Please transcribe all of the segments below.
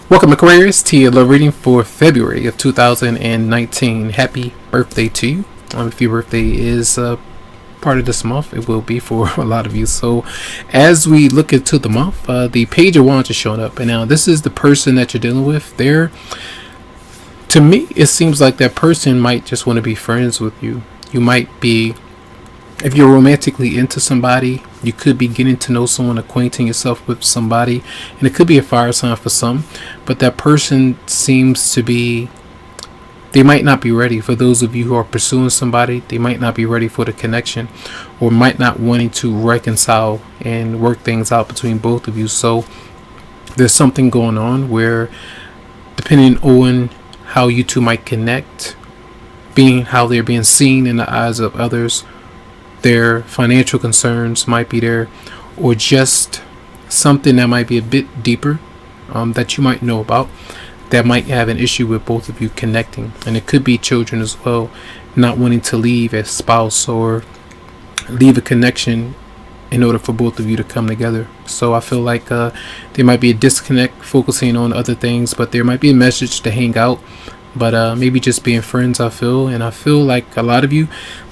Welcome, Aquarius, to your love reading for February of 2019. Happy birthday to you. If your birthday is part of this month, it will be for a lot of you. So as we look into the month, the Page of Wands is showing up. And now this is the person that you're dealing with. To me, it seems like that person might just want to be friends with you. You might be, if you're romantically into somebody, you could be getting to know someone, acquainting yourself with somebody, and it could be a fire sign for some, but that person seems to be, they might not be ready. For those of you who are pursuing somebody, they might not be ready for the connection, or might not wanting to reconcile and work things out between both of you. So there's something going on where, depending on how you two might connect, being how they're being seen in the eyes of others, their financial concerns might be there, or just something that might be a bit deeper that you might know about, that might have an issue with both of you connecting. And it could be children as well, not wanting to leave a spouse or leave a connection in order for both of you to come together. So I feel like there might be a disconnect, focusing on other things, but there might be a message to hang out, but maybe just being friends. I feel like a lot of you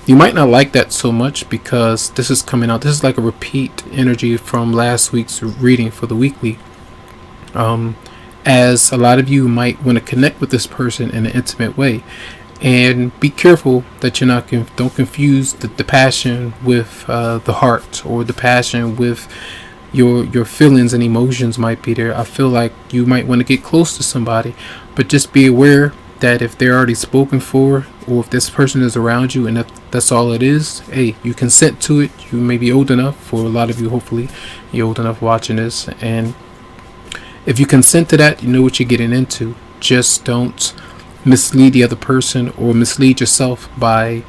might not like that so much, because this is coming out, this is like a repeat energy from last week's reading for the weekly, as a lot of you might want to connect with this person in an intimate way. And be careful that you're not don't confuse the passion with the heart, or the passion with your feelings and emotions might be there. I feel like you might want to get close to somebody, but just be aware that if they're already spoken for, or if this person is around you and that's all it is, hey, you consent to it. You may be old enough, for a lot of you, hopefully you're old enough watching this, and if you consent to that, you know what you're getting into. Just don't mislead the other person, or mislead yourself by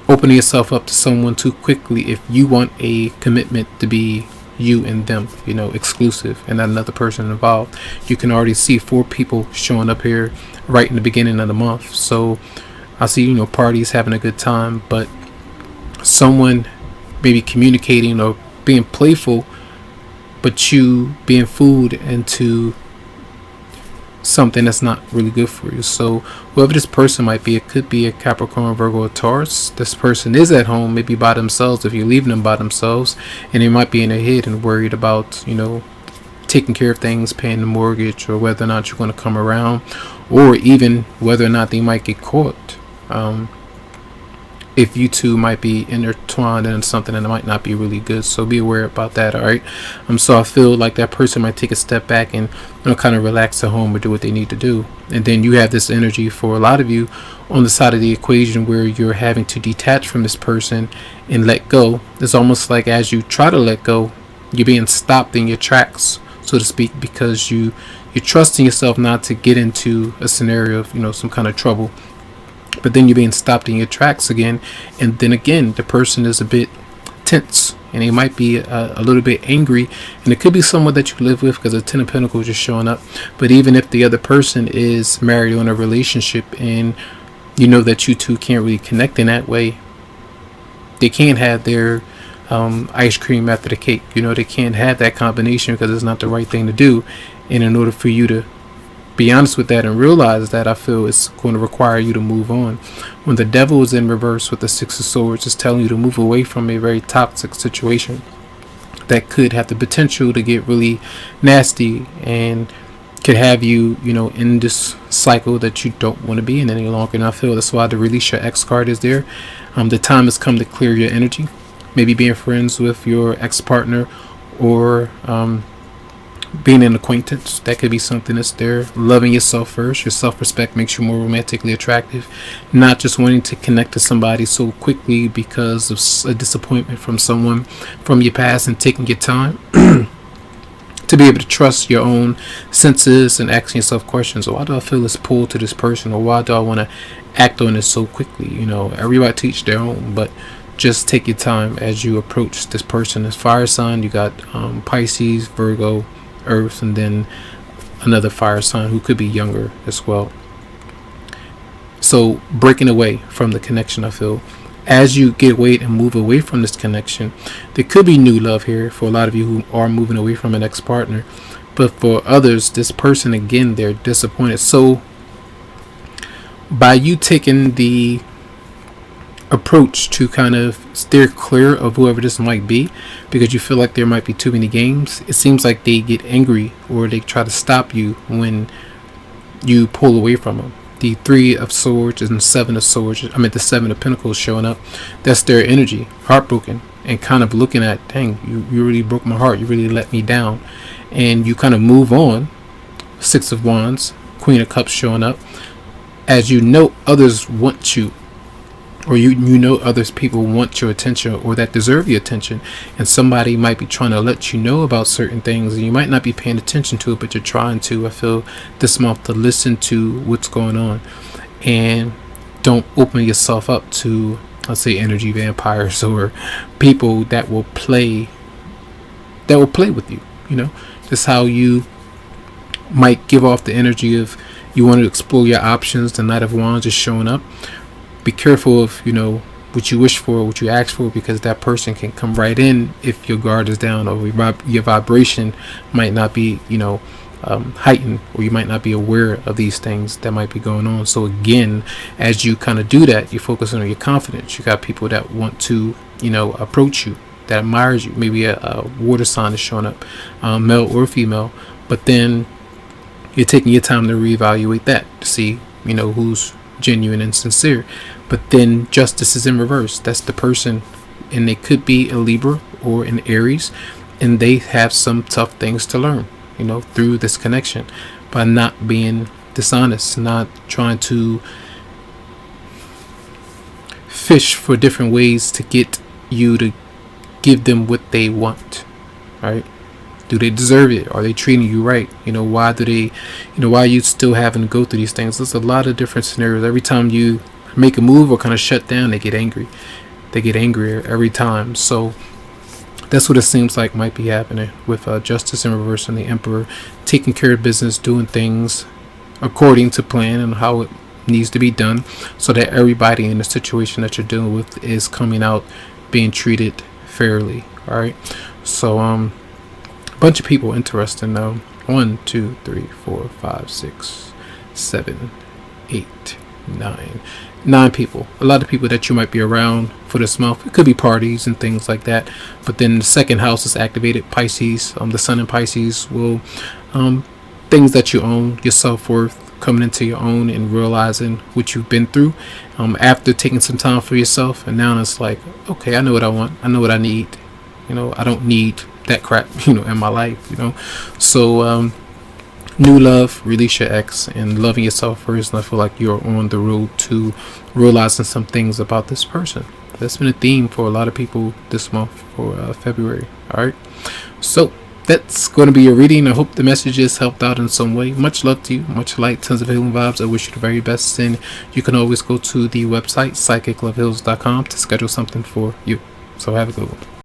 opening yourself up to someone too quickly if you want a commitment to be you and them, exclusive, and not another person involved. You can already see 4 people showing up here right in the beginning of the month. So I see, parties, having a good time, but someone maybe communicating or being playful, but you being fooled into something that's not really good for you. So whoever this person might be, it could be a Capricorn, Virgo, or Taurus. This person is at home, maybe by themselves, if you're leaving them by themselves, and they might be in their head and worried about taking care of things, paying the mortgage, or whether or not you're going to come around, or even whether or not they might get caught. If you two might be intertwined in something that might not be really good. So be aware about that, alright? So I feel like that person might take a step back and kind of relax at home, or do what they need to do. And then you have this energy for a lot of you on the side of the equation where you're having to detach from this person and let go. It's almost like as you try to let go, you're being stopped in your tracks, so to speak, because you're trusting yourself not to get into a scenario of some kind of trouble. But then you're being stopped in your tracks again, and then again the person is a bit tense, and they might be a little bit angry, and it could be someone that you live with, because the 10 of Pentacles is showing up. But even if the other person is married or in a relationship, and that you two can't really connect in that way, they can't have their ice cream after the cake. They can't have that combination, because it's not the right thing to do. And in order for you to be honest with that and realize that, I feel it's going to require you to move on. When the devil is in reverse with the 6 of Swords, it's telling you to move away from a very toxic situation that could have the potential to get really nasty, and could have you in this cycle that you don't want to be in any longer. And I feel that's why the Release Your Ex card is there. The time has come to clear your energy. Maybe being friends with your ex-partner, or being an acquaintance, that could be something that's there. Loving yourself first. Your self-respect makes you more romantically attractive. Not just wanting to connect to somebody so quickly because of a disappointment from someone from your past, and taking your time to be able to trust your own senses and asking yourself questions. Why do I feel this pull to this person, or why do I want to act on this so quickly? Everybody teach their own, but just take your time as you approach this person. As fire sign, you got Pisces, Virgo, Earth, and then another fire sign who could be younger as well. So breaking away from the connection, I feel, as you get away and move away from this connection, there could be new love here for a lot of you who are moving away from an ex-partner. But for others, this person, again, they're disappointed. So by you taking the approach to kind of steer clear of whoever this might be, because you feel like there might be too many games, it seems like they get angry or they try to stop you when you pull away from them. The Three of Swords and Seven of Swords, the Seven of Pentacles showing up, that's their energy, heartbroken, and kind of looking at, dang, you really broke my heart, you really let me down, and you kind of move on. Six of Wands, Queen of Cups showing up, as you know others want you, or you know others people want your attention, or that deserve your attention, and somebody might be trying to let you know about certain things, and you might not be paying attention to it, but you're trying to, I feel, this month, to listen to what's going on, and don't open yourself up to, let's say, energy vampires or people that will play with you. Just how you might give off the energy of you want to explore your options. The Knight of Wands is showing up. Be careful of what you wish for, what you ask for, because that person can come right in if your guard is down, or your vibration might not be heightened, or you might not be aware of these things that might be going on. So again, as you kind of do that, you focus on your confidence. You got people that want to approach you, that admires you. Maybe a water sign is showing up, male or female, but then you're taking your time to reevaluate that to see who's genuine and sincere. But then Justice is in reverse. That's the person, and they could be a Libra or an Aries, and they have some tough things to learn through this connection, by not being dishonest, not trying to fish for different ways to get you to give them what they want, right? Do they deserve it? Are they treating you right? Why do they, why are you still having to go through these things? There's a lot of different scenarios. Every time you make a move or kind of shut down, they get angry. They get angrier every time. So that's what it seems like might be happening with Justice in reverse and the Emperor, taking care of business, doing things according to plan and how it needs to be done, so that everybody in the situation that you're dealing with is coming out being treated fairly. All right. So bunch of people interesting though. 1, 2, 3, 4, 5, 6, 7, 8, 9 people. A lot of people that you might be around for this month. It could be parties and things like that. But then the second house is activated, Pisces. The Sun in Pisces will things that you own, your self-worth, coming into your own and realizing what you've been through after taking some time for yourself. And now it's like, okay, I know what I want, I know what I need. I don't need that crap in my life. So new love, release your ex, and loving yourself first. And I feel like you're on the road to realizing some things about this person. That's been a theme for a lot of people this month for February. All right, so that's going to be your reading. I hope the messages helped out in some way. Much love to you, much light, tons of healing vibes. I wish you the very best, and you can always go to the website psychicloveheals.com to schedule something for you. So have a good one.